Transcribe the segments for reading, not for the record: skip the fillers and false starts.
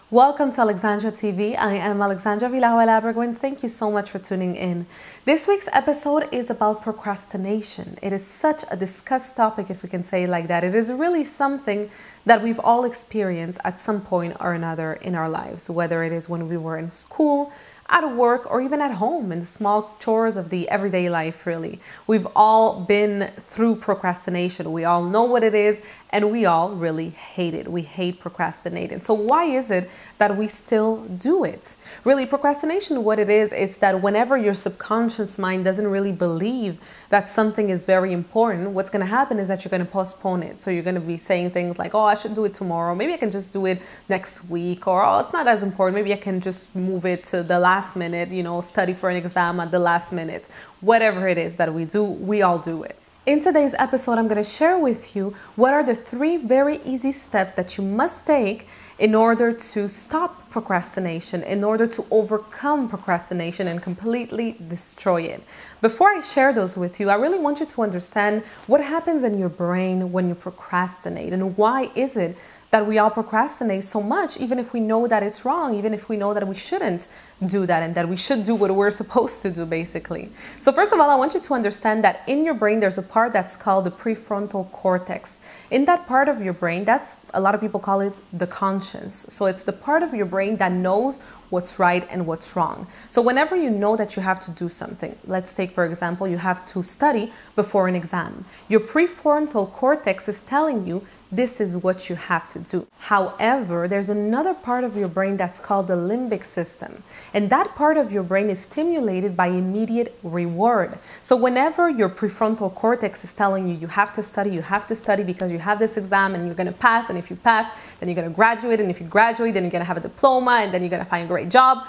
Welcome to AlexandraTV. I am Alexandra Villarroel Abrego and thank you so much for tuning in. This week's episode is about procrastination. It is such a discussed topic, if we can say it like that. It is really something that we've all experienced at some point or another in our lives, whether it is when we were in school, at work, or even at home in the small chores of the everyday life, really. We've all been through procrastination. We all know what it is and we all really hate it. We hate procrastinating. So why is it that we still do it? Really, procrastination, what it is that whenever your subconscious mind doesn't really believe that something is very important, what's going to happen is that you're going to postpone it. So you're going to be saying things like, oh, I should do it tomorrow. Maybe I can just do it next week. Or, oh, it's not as important. Maybe I can just move it to the last minute, study for an exam at the last minute. Whatever it is that we do, we all do it. In today's episode, I'm going to share with you what are the 3 very easy steps that you must take in order to stop procrastination, in order to overcome procrastination and completely destroy it. Before I share those with you, I really want you to understand what happens in your brain when you procrastinate and why is it that we all procrastinate so much, even if we know that it's wrong, even if we know that we shouldn't do that and that we should do what we're supposed to do, basically. So first of all, I want you to understand that in your brain, there's a part that's called the prefrontal cortex. In that part of your brain, a lot of people call it the conscience. So it's the part of your brain that knows what's right and what's wrong. So whenever you know that you have to do something, let's take, for example, you have to study before an exam. Your prefrontal cortex is telling you this is what you have to do. However, there's another part of your brain that's called the limbic system. And that part of your brain is stimulated by immediate reward. So whenever your prefrontal cortex is telling you you have to study because you have this exam and you're going to pass. And if you pass, then you're going to graduate. And if you graduate, then you're going to have a diploma and then you're going to find a great job.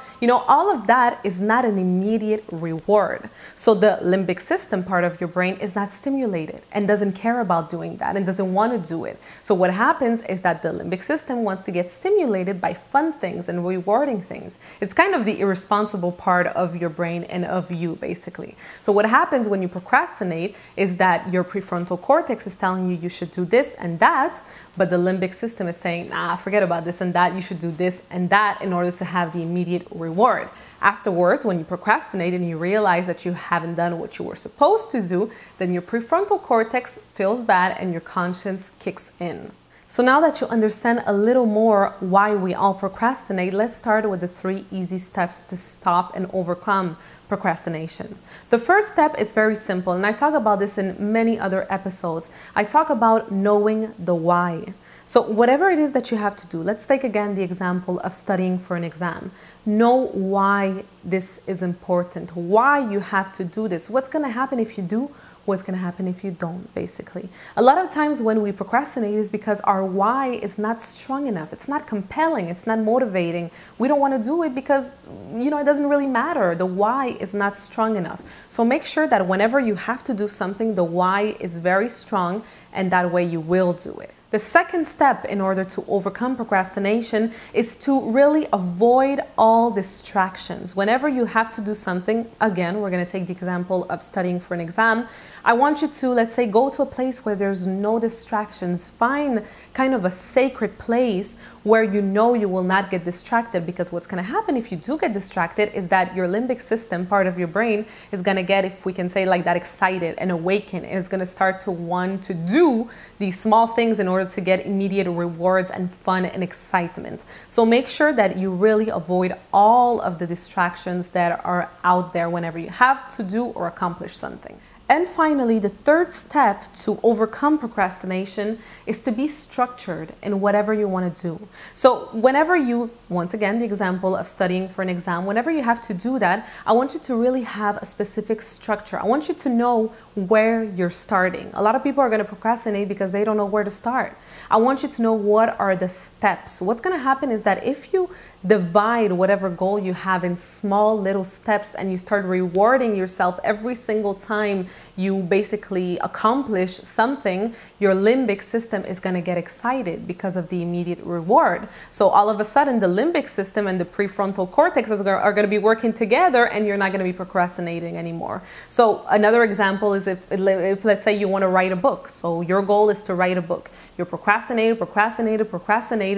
All of that is not an immediate reward. So the limbic system part of your brain is not stimulated and doesn't care about doing that and doesn't want to do it. So what happens is that the limbic system wants to get stimulated by fun things and rewarding things. It's kind of the irresponsible part of your brain and of you, basically. So what happens when you procrastinate is that your prefrontal cortex is telling you you should do this and that, but the limbic system is saying, nah, forget about this and that. You should do this and that in order to have the immediate reward. Afterwards, when you procrastinate and you realize that you haven't done what you were supposed to do, then your prefrontal cortex feels bad and your conscience kicks in. So now that you understand a little more why we all procrastinate, let's start with the 3 easy steps to stop and overcome procrastination. The first step is very simple, and I talk about this in many other episodes. I talk about knowing the why. So whatever it is that you have to do, let's take again the example of studying for an exam. Know why this is important, why you have to do this, what's going to happen if you do, what's going to happen if you don't, basically. A lot of times when we procrastinate is because our why is not strong enough. It's not compelling. It's not motivating. We don't want to do it because, it doesn't really matter. The why is not strong enough. So make sure that whenever you have to do something, the why is very strong and that way you will do it. The second step in order to overcome procrastination is to really avoid all distractions. Whenever you have to do something, again, we're going to take the example of studying for an exam. I want you to, let's say, go to a place where there's no distractions. Find kind of a sacred place where you know you will not get distracted, because what's going to happen if you do get distracted is that your limbic system, part of your brain, is going to get, if we can say like that, excited and awakened, and it's going to start to want to do these small things in order to get immediate rewards and fun and excitement. So make sure that you really avoid all of the distractions that are out there whenever you have to do or accomplish something. And finally, the third step to overcome procrastination is to be structured in whatever you want to do. So whenever you, once again, the example of studying for an exam, whenever you have to do that, I want you to really have a specific structure. I want you to know where you're starting. A lot of people are going to procrastinate because they don't know where to start. I want you to know what are the steps. What's going to happen is that if you divide whatever goal you have in small little steps and you start rewarding yourself every single time you basically accomplish something, your limbic system is going to get excited because of the immediate reward. So all of a sudden, the limbic system and the prefrontal cortex are going to be working together, and you're not going to be procrastinating anymore. So another example is if let's say you want to write a book. So your goal is to write a book. You're procrastinated,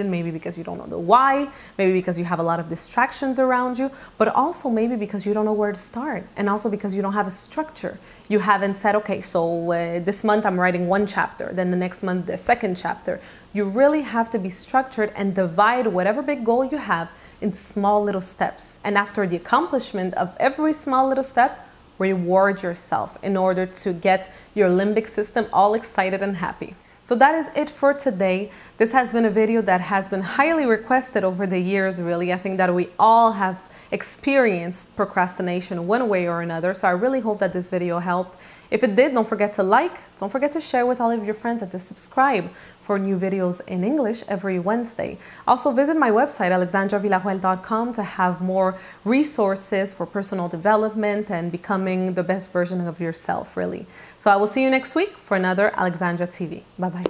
maybe because you don't know the why, maybe because you have a lot of distractions around you, but also maybe because you don't know where to start, and also because you don't have a structure. You haven't said, okay, so this month I'm writing one chapter, then the next month the second chapter. You really have to be structured and divide whatever big goal you have in small little steps. And after the accomplishment of every small little step, reward yourself in order to get your limbic system all excited and happy. So that is it for today. This has been a video that has been highly requested over the years, really. I think that we all have experienced procrastination one way or another. So I really hope that this video helped. If it did, don't forget to like, don't forget to share with all of your friends, and to subscribe for new videos in English every Wednesday. Also visit my website, AlexandraVillarroel.com, to have more resources for personal development and becoming the best version of yourself, really. So I will see you next week for another Alexandra TV. Bye-bye.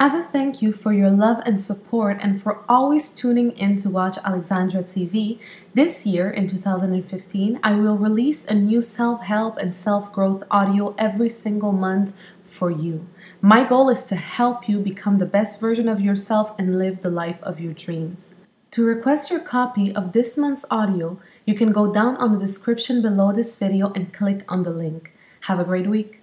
As a thank you for your love and support, and for always tuning in to watch Alexandra TV, this year in 2015, I will release a new self-help and self-growth audio every single month for you. My goal is to help you become the best version of yourself and live the life of your dreams. To request your copy of this month's audio, you can go down on the description below this video and click on the link. Have a great week.